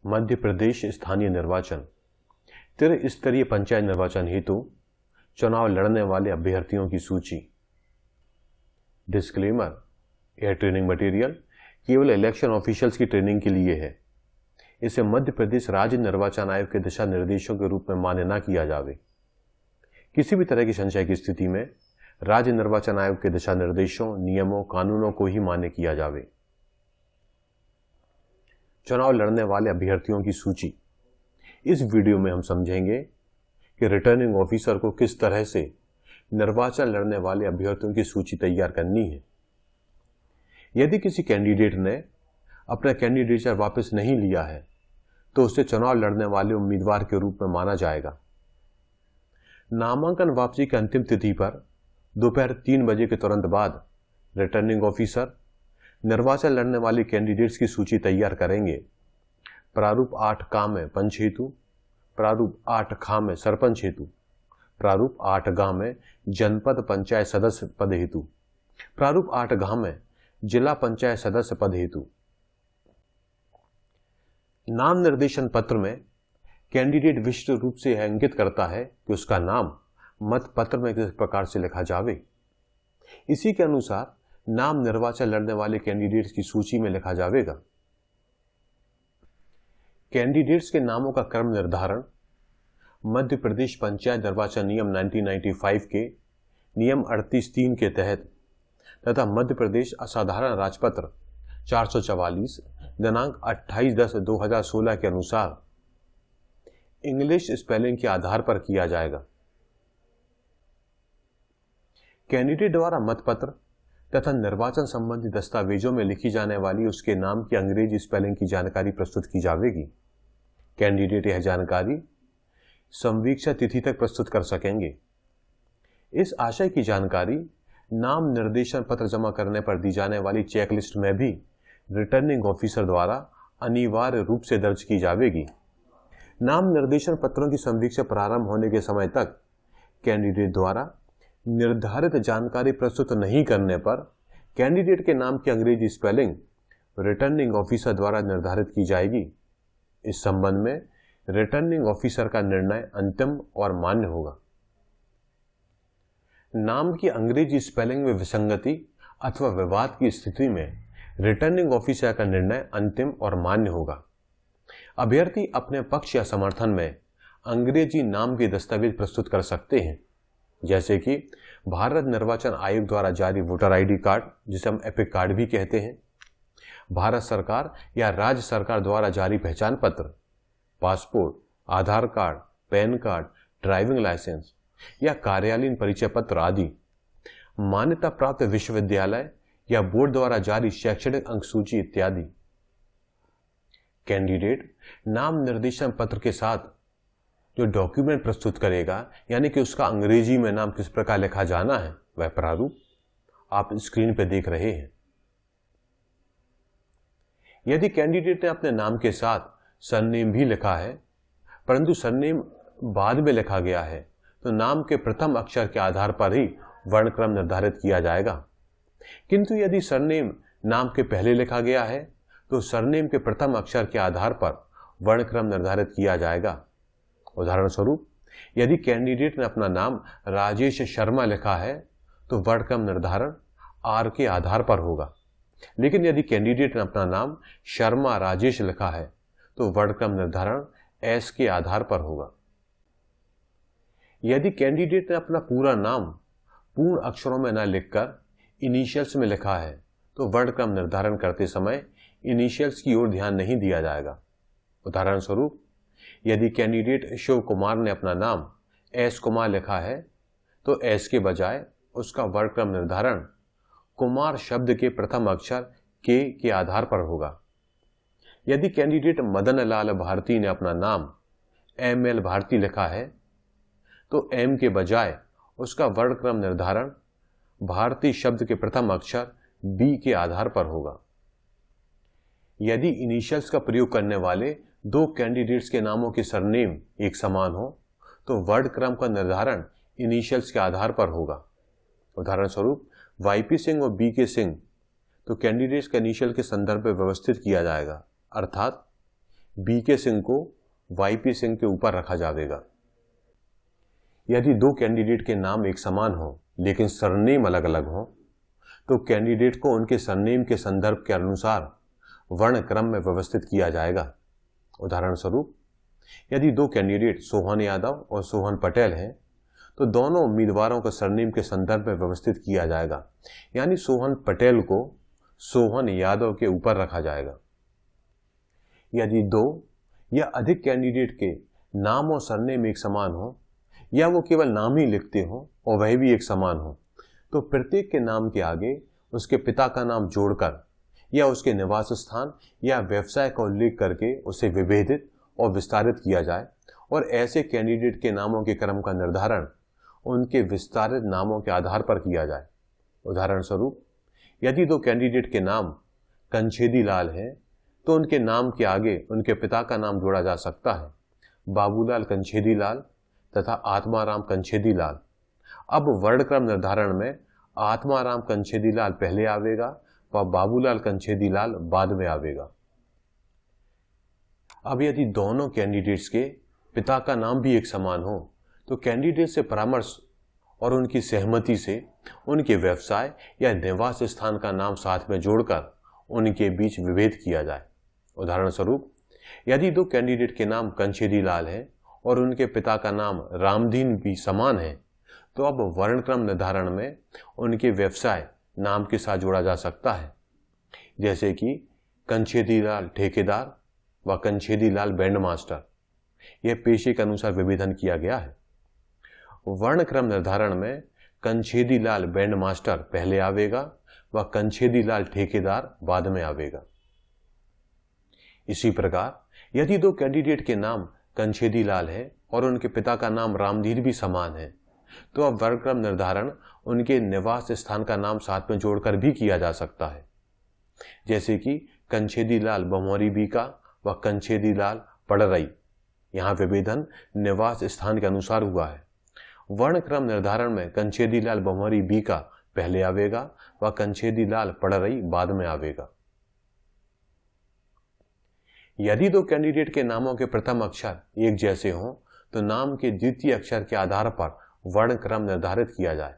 मध्य प्रदेश स्थानीय निर्वाचन त्रिस्तरीय पंचायत निर्वाचन हेतु चुनाव लड़ने वाले अभ्यर्थियों की सूची। डिस्क्लेमर, यह ट्रेनिंग मटेरियल केवल इलेक्शन ऑफिशियल्स की ट्रेनिंग के लिए है। इसे मध्य प्रदेश राज्य निर्वाचन आयोग के दिशा निर्देशों के रूप में मान्य न किया जावे। किसी भी तरह की संशय की स्थिति में राज्य निर्वाचन आयोग के दिशा निर्देशों, नियमों, कानूनों को ही मान्य किया जावे। चुनाव लड़ने वाले अभ्यर्थियों की सूची। इस वीडियो में हम समझेंगे कि रिटर्निंग ऑफिसर को किस तरह से निर्वाचन लड़ने वाले अभ्यर्थियों की सूची तैयार करनी है। यदि किसी कैंडिडेट ने अपना कैंडिडेचर वापस नहीं लिया है तो उसे चुनाव लड़ने वाले उम्मीदवार के रूप में माना जाएगा। नामांकन वापसी की अंतिम तिथि पर दोपहर 3 बजे के तुरंत बाद रिटर्निंग ऑफिसर निर्वाचन लड़ने वाले कैंडिडेट्स की सूची तैयार करेंगे। प्रारूप 8 क में पंच हेतु, प्रारूप 8 ख में सरपंच हेतु, प्रारूप 8 ग में जनपद पंचायत सदस्य पद हेतु, प्रारूप 8 घ में जिला पंचायत सदस्य पद हेतु। नाम निर्देशन पत्र में कैंडिडेट विशिष्ट रूप से यह इंगित करता है कि उसका नाम मत पत्र में किस प्रकार से लिखा जावे। इसी के अनुसार नाम निर्वाचन लड़ने वाले कैंडिडेट्स की सूची में लिखा जाएगा। कैंडिडेट्स के नामों का क्रम निर्धारण मध्य प्रदेश पंचायत निर्वाचन नियम 1995 के नियम 38(3) के तहत तथा मध्य प्रदेश असाधारण राजपत्र 444 दिनांक 28/10/2016 के अनुसार इंग्लिश स्पेलिंग के आधार पर किया जाएगा। कैंडिडेट द्वारा मतपत्र तथा निर्वाचन संबंधी दस्तावेजों में लिखी जाने वाली उसके नाम की अंग्रेजी स्पेलिंग की जानकारी प्रस्तुत की जाएगी। कैंडिडेट यह जानकारी संवीक्षा तिथि तक प्रस्तुत कर सकेंगे। इस आशय की जानकारी नाम निर्देशन पत्र जमा करने पर दी जाने वाली चेकलिस्ट में भी रिटर्निंग ऑफिसर द्वारा अनिवार्य रूप से दर्ज की जाएगी। नाम निर्देशन पत्रों की संवीक्षा प्रारंभ होने के समय तक कैंडिडेट द्वारा निर्धारित जानकारी प्रस्तुत नहीं करने पर कैंडिडेट के नाम की अंग्रेजी स्पेलिंग रिटर्निंग ऑफिसर द्वारा निर्धारित की जाएगी। इस संबंध में रिटर्निंग ऑफिसर का निर्णय अंतिम और मान्य होगा। नाम की अंग्रेजी स्पेलिंग में विसंगति अथवा विवाद की स्थिति में रिटर्निंग ऑफिसर का निर्णय अंतिम और मान्य होगा। अभ्यर्थी अपने पक्ष या समर्थन में अंग्रेजी नाम के दस्तावेज प्रस्तुत कर सकते हैं, जैसे कि भारत निर्वाचन आयोग द्वारा जारी वोटर आईडी कार्ड, जिसे हम एपिक कार्ड भी कहते हैं, भारत सरकार या राज्य सरकार द्वारा जारी पहचान पत्र, passport, Aadhaar card, PAN card, driving licence या कार्यालयीन परिचय पत्र आदि, मान्यता प्राप्त विश्वविद्यालय या बोर्ड द्वारा जारी शैक्षणिक अंक सूची इत्यादि। कैंडिडेट नाम निर्देशन पत्र के साथ जो डॉक्यूमेंट प्रस्तुत करेगा, यानी कि उसका अंग्रेजी में नाम किस प्रकार लिखा जाना है, वह प्रारूप आप स्क्रीन पर देख रहे हैं। यदि कैंडिडेट ने अपने नाम के साथ सरनेम भी लिखा है परंतु सरनेम बाद में लिखा गया है तो नाम के प्रथम अक्षर के आधार पर ही वर्णक्रम निर्धारित किया जाएगा। किंतु यदि सरनेम नाम के पहले लिखा गया है तो सरनेम के प्रथम अक्षर के आधार पर वर्णक्रम निर्धारित किया जाएगा। उदाहरण स्वरूप, यदि कैंडिडेट ने अपना नाम राजेश शर्मा लिखा है तो वर्णक्रम निर्धारण आर के आधार पर होगा। लेकिन यदि कैंडिडेट ने अपना नाम शर्मा राजेश लिखा है तो वर्णक्रम निर्धारण एस के आधार पर होगा। यदि कैंडिडेट ने अपना पूरा नाम पूर्ण अक्षरों में न लिखकर इनिशियल्स में लिखा है तो वर्णक्रम निर्धारण करते समय इनिशियल्स की ओर ध्यान नहीं दिया जाएगा। उदाहरण स्वरूप, यदि कैंडिडेट शिव कुमार ने अपना नाम एस कुमार लिखा है तो एस के बजाय उसका वर्णक्रम निर्धारण कुमार शब्द के प्रथम अक्षर के आधार पर होगा। यदि कैंडिडेट मदन लाल भारती ने अपना नाम एम एल भारती लिखा है तो एम के बजाय उसका वर्णक्रम निर्धारण भारती शब्द के प्रथम अक्षर बी के आधार पर होगा। यदि इनिशियल्स का प्रयोग करने वाले दो कैंडिडेट्स के नामों के सरनेम एक समान हो तो वर्णक्रम का निर्धारण इनिशियल्स के आधार पर होगा। उदाहरण स्वरूप, वाईपी सिंह और बी के सिंह तो कैंडिडेट्स के इनिशियल के संदर्भ में व्यवस्थित किया जाएगा, अर्थात बीके सिंह को वाईपी सिंह के ऊपर रखा जाएगा। यदि दो कैंडिडेट के नाम एक समान हो लेकिन सरनेम अलग अलग हो तो कैंडिडेट को उनके सरनेम के संदर्भ के अनुसार वर्ण क्रम में व्यवस्थित किया जाएगा। उदाहरण स्वरूप, यदि दो कैंडिडेट सोहन यादव और सोहन पटेल हैं तो दोनों उम्मीदवारों को सरनेम के संदर्भ में व्यवस्थित किया जाएगा, यानी सोहन पटेल को सोहन यादव के ऊपर रखा जाएगा। यदि दो या अधिक कैंडिडेट के नाम और सरनेम एक समान हो या वो केवल नाम ही लिखते हो और वह भी एक समान हो तो प्रत्येक के नाम के आगे उसके पिता का नाम जोड़कर या उसके निवास स्थान या व्यवसाय का उल्लेख करके उसे विभेदित और विस्तारित किया जाए और ऐसे कैंडिडेट के नामों के क्रम का निर्धारण उनके विस्तारित नामों के आधार पर किया जाए। उदाहरण स्वरूप, यदि दो कैंडिडेट के नाम कंछेदी लाल हैं तो उनके नाम के आगे उनके पिता का नाम जोड़ा जा सकता है, बाबूलाल कंछेदी लाल तथा आत्माराम कंछेदी लाल। अब वर्णक्रम निर्धारण में आत्माराम कंछेदी लाल पहले आवेगा व बाबूलाल कंछेदी लाल बाद में आवेगा। अब यदि दोनों कैंडिडेट्स के पिता का नाम भी एक समान हो तो कैंडिडेट से परामर्श और उनकी सहमति से उनके व्यवसाय या निवास स्थान का नाम साथ में जोड़कर उनके बीच विभेद किया जाए। उदाहरण स्वरूप, यदि दो कैंडिडेट के नाम कंछेदी लाल है और उनके पिता का नाम रामदीन भी समान है तो अब वर्णक्रम निर्धारण में उनके व्यवसाय नाम के साथ जोड़ा जा सकता है, जैसे कि कंछेदी लाल ठेकेदार व कंछेदी लाल बैंड मास्टर। यह पेशे के अनुसार विभेदन किया गया है। वर्णक्रम निर्धारण में कंछेदी लाल बैंड मास्टर पहले आवेगा व कंछेदी लाल ठेकेदार बाद में आवेगा। इसी प्रकार, यदि दो कैंडिडेट के नाम कंछेदी लाल है और उनके पिता का नाम रामदीन भी समान है तो अब वर्णक्रम निर्धारण उनके निवास स्थान का नाम साथ में जोड़कर भी किया जा सकता है, जैसे कि कंछेदी लाल बमौरी बीका व कंछेदी लाल पड़रई। यहाँ विभेदन निवास स्थान के अनुसार हुआ है। वर्णक्रम निर्धारण में कंछेदी लाल बमौरी बीका पहले आवेगा व कंछेदी लाल पड़रई बाद में आवेगा। यदि दो कैंडिडेट के नामों के प्रथम अक्षर एक जैसे हों तो नाम के द्वितीय अक्षर के आधार पर वर्ण क्रम निर्धारित किया जाए।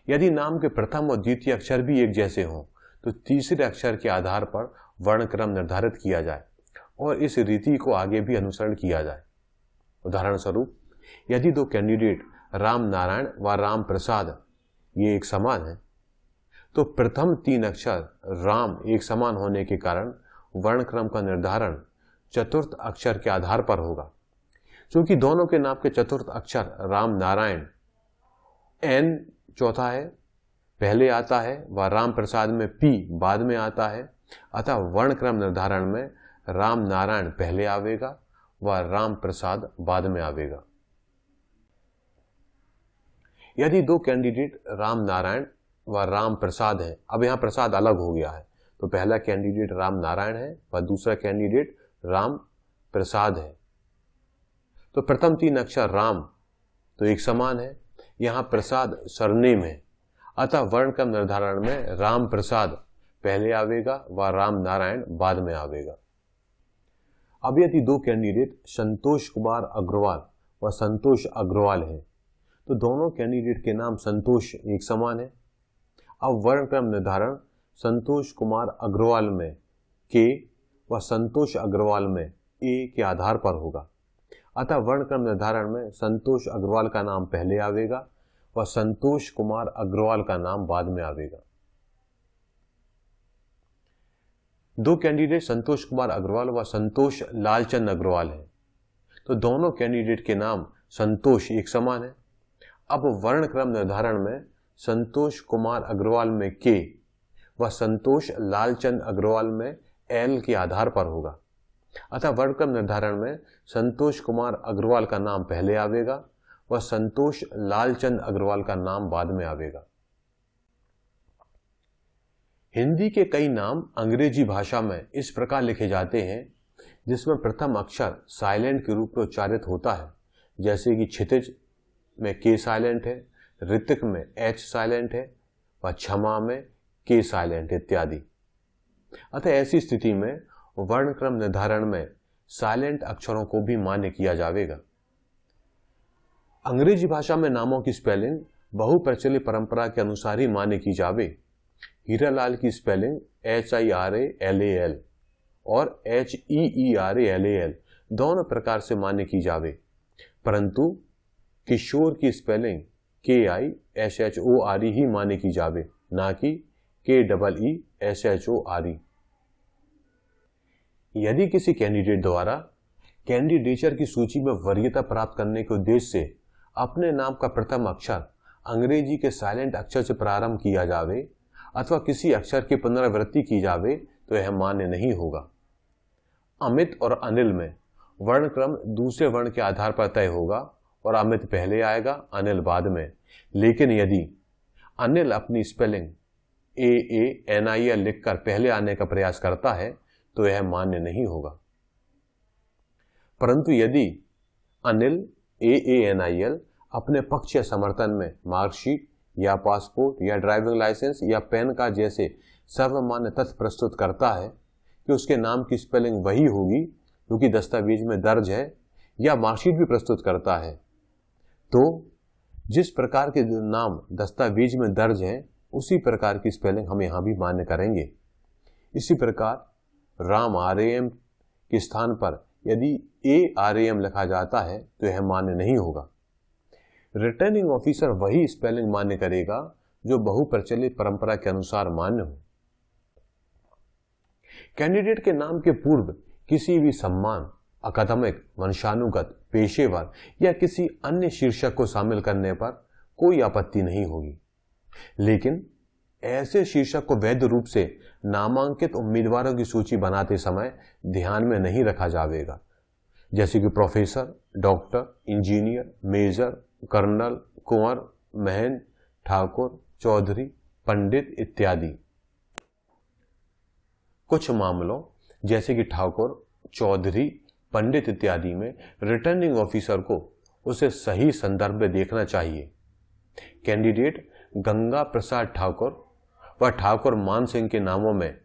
यदि नाम के प्रथम और द्वितीय अक्षर भी एक जैसे हों तो तीसरे अक्षर के आधार पर वर्ण क्रम निर्धारित किया जाए और इस रीति को आगे भी अनुसरण किया जाए। उदाहरण स्वरूप, यदि दो कैंडिडेट राम नारायण व राम प्रसाद ये एक समान है तो प्रथम तीन अक्षर राम एक समान होने के कारण वर्ण क्रम का निर्धारण चतुर्थ अक्षर के आधार पर होगा। क्योंकि दोनों के नाम के चतुर्थ अक्षर राम नारायण एन चौथा है पहले आता है व राम प्रसाद में पी बाद में आता है, अतः वर्ण क्रम निर्धारण में राम नारायण पहले आवेगा व राम प्रसाद बाद में आवेगा। यदि दो कैंडिडेट राम नारायण व राम प्रसाद हैं, अब यहां प्रसाद अलग हो गया है तो पहला कैंडिडेट राम नारायण है व दूसरा कैंडिडेट राम प्रसाद है तो प्रथम तीन अक्षर राम तो एक समान है, यहां प्रसाद सरनेम है, अतः वर्ण क्रम निर्धारण में राम प्रसाद पहले आवेगा व राम नारायण बाद में आवेगा। अब यदि दो कैंडिडेट संतोष कुमार अग्रवाल व संतोष अग्रवाल हैं तो दोनों कैंडिडेट के नाम संतोष एक समान है। अब वर्ण क्रम निर्धारण संतोष कुमार अग्रवाल में के व संतोष अग्रवाल में ए के आधार पर होगा, अतः वर्ण क्रम निर्धारण में संतोष अग्रवाल का नाम पहले आवेगा व संतोष कुमार अग्रवाल का नाम बाद में आवेगा। दो कैंडिडेट संतोष कुमार अग्रवाल व संतोष लालचंद अग्रवाल हैं तो दोनों कैंडिडेट के नाम संतोष एक समान है। अब वर्ण क्रम निर्धारण में संतोष कुमार अग्रवाल में के व संतोष लालचंद अग्रवाल में एल के आधार पर होगा, अतः वर्ण क्रम निर्धारण में संतोष कुमार अग्रवाल का नाम पहले आवेगा व संतोष लालचंद अग्रवाल का नाम बाद में आवेगा। हिंदी के कई नाम अंग्रेजी भाषा में इस प्रकार लिखे जाते हैं जिसमें प्रथम अक्षर साइलेंट के रूप में उच्चारित होता है, जैसे कि क्षितिज में के साइलेंट है, ऋतिक में एच साइलेंट है व क्षमा में के साइलेंट इत्यादि। अतः ऐसी स्थिति में वर्ण क्रम निर्धारण में साइलेंट अक्षरों को भी मान्य किया जाएगा। अंग्रेजी भाषा में नामों की स्पेलिंग बहुप्रचलित परंपरा के अनुसार ही मान्य की जावे। हीरालाल की स्पेलिंग HIRALAL और HEERALAL दोनों प्रकार से मान्य की जावे, परंतु किशोर की स्पेलिंग KISHORE ही मान्य की जावे, ना कि KEESHORE। यदि किसी कैंडिडेट द्वारा कैंडिडेचर की सूची में वरीयता प्राप्त करने के उद्देश्य से अपने नाम का प्रथम अक्षर अंग्रेजी के साइलेंट अक्षर से प्रारंभ किया जावे अथवा किसी अक्षर की पुनरावृत्ति की जावे तो यह मान्य नहीं होगा। अमित और अनिल में वर्णक्रम दूसरे वर्ण के आधार पर तय होगा और अमित पहले आएगा, अनिल बाद में। लेकिन यदि अनिल अपनी स्पेलिंग AANIL लिखकर पहले आने का प्रयास करता है तो यह मान्य नहीं होगा। परंतु यदि अनिल AANIL अपने पक्ष या समर्थन में मार्कशीट या पासपोर्ट या ड्राइविंग लाइसेंस या पैन कार्ड जैसे सर्वमान्य तथ्य प्रस्तुत करता है कि उसके नाम की स्पेलिंग वही होगी जो कि दस्तावेज में दर्ज है, या मार्कशीट भी प्रस्तुत करता है, तो जिस प्रकार के नाम दस्तावेज में दर्ज है उसी प्रकार की स्पेलिंग हम यहाँ भी मान्य करेंगे। इसी प्रकार राम RAM के स्थान पर यदि ARAM लिखा जाता है तो यह मान्य नहीं होगा। रिटर्निंग ऑफिसर वही स्पेलिंग मान्य करेगा जो बहुप्रचलित परंपरा के अनुसार मान्य हो। कैंडिडेट के नाम के पूर्व किसी भी सम्मान, अकादमिक, वंशानुगत, पेशेवर या किसी अन्य शीर्षक को शामिल करने पर कोई आपत्ति नहीं होगी, लेकिन ऐसे शीर्षक को वैध रूप से नामांकित उम्मीदवारों की सूची बनाते समय ध्यान में नहीं रखा जाएगा, जैसे कि professor, doctor, engineer, major, colonel, कुंवर, महंत, ठाकुर, चौधरी, पंडित इत्यादि। कुछ मामलों जैसे कि ठाकुर, चौधरी, पंडित इत्यादि में रिटर्निंग ऑफिसर को उसे सही संदर्भ में देखना चाहिए। कैंडिडेट गंगा प्रसाद ठाकुर व ठाकुर मान सिंह के नामों में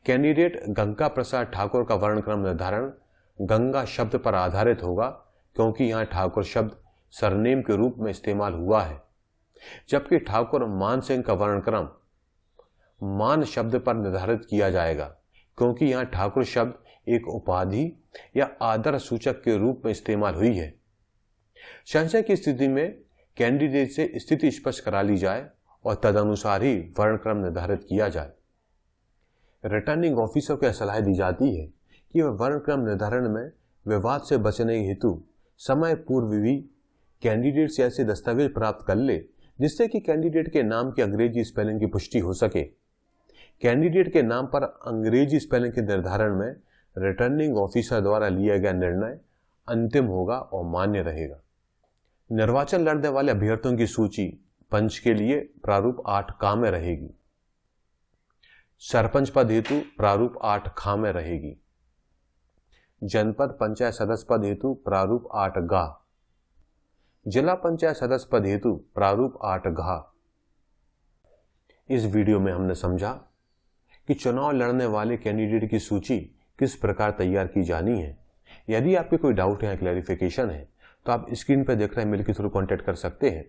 कैंडिडेट गंगा प्रसाद ठाकुर का वर्णक्रम निर्धारण गंगा शब्द पर आधारित होगा, क्योंकि यहाँ ठाकुर शब्द सरनेम के रूप में इस्तेमाल हुआ है, जबकि ठाकुर मान सिंह का वर्णक्रम मान शब्द पर निर्धारित किया जाएगा, क्योंकि यहाँ ठाकुर शब्द एक उपाधि या आदर सूचक के रूप में इस्तेमाल हुई है। संशय की स्थिति में कैंडिडेट से स्थिति स्पष्ट करा ली जाए और तदनुसार ही वर्णक्रम निर्धारित किया जाए। रिटर्निंग ऑफिसर को सलाह दी जाती है कि वह वर्णक्रम निर्धारण में विवाद से बचने हेतु समय पूर्व भी कैंडिडेट से ऐसे दस्तावेज प्राप्त कर ले जिससे कि कैंडिडेट के नाम की अंग्रेजी स्पेलिंग की पुष्टि हो सके। कैंडिडेट के नाम पर अंग्रेजी स्पेलिंग के निर्धारण में रिटर्निंग ऑफिसर द्वारा लिया गया निर्णय अंतिम होगा और मान्य रहेगा। निर्वाचन लड़ने वाले अभ्यर्थियों की सूची पंच के लिए प्रारूप 8 क में रहेगी। सरपंच पद हेतु प्रारूप 8 ख में रहेगी। जनपद पंचायत सदस्य पद हेतु प्रारूप 8 ग। जिला पंचायत सदस्य पद हेतु प्रारूप 8 घ। इस वीडियो में हमने समझा कि चुनाव लड़ने वाले कैंडिडेट की सूची किस प्रकार तैयार की जानी है। यदि आपके कोई डाउट है या क्लैरिफिकेशन है तो आप स्क्रीन पर देख रहे मेल के थ्रू कॉन्टैक्ट कर सकते हैं।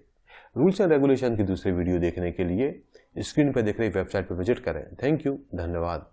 रूल्स एंड रेगुलेशन की दूसरी वीडियो देखने के लिए स्क्रीन पर देख रही वेबसाइट पर विजिट करें। थैंक यू, धन्यवाद।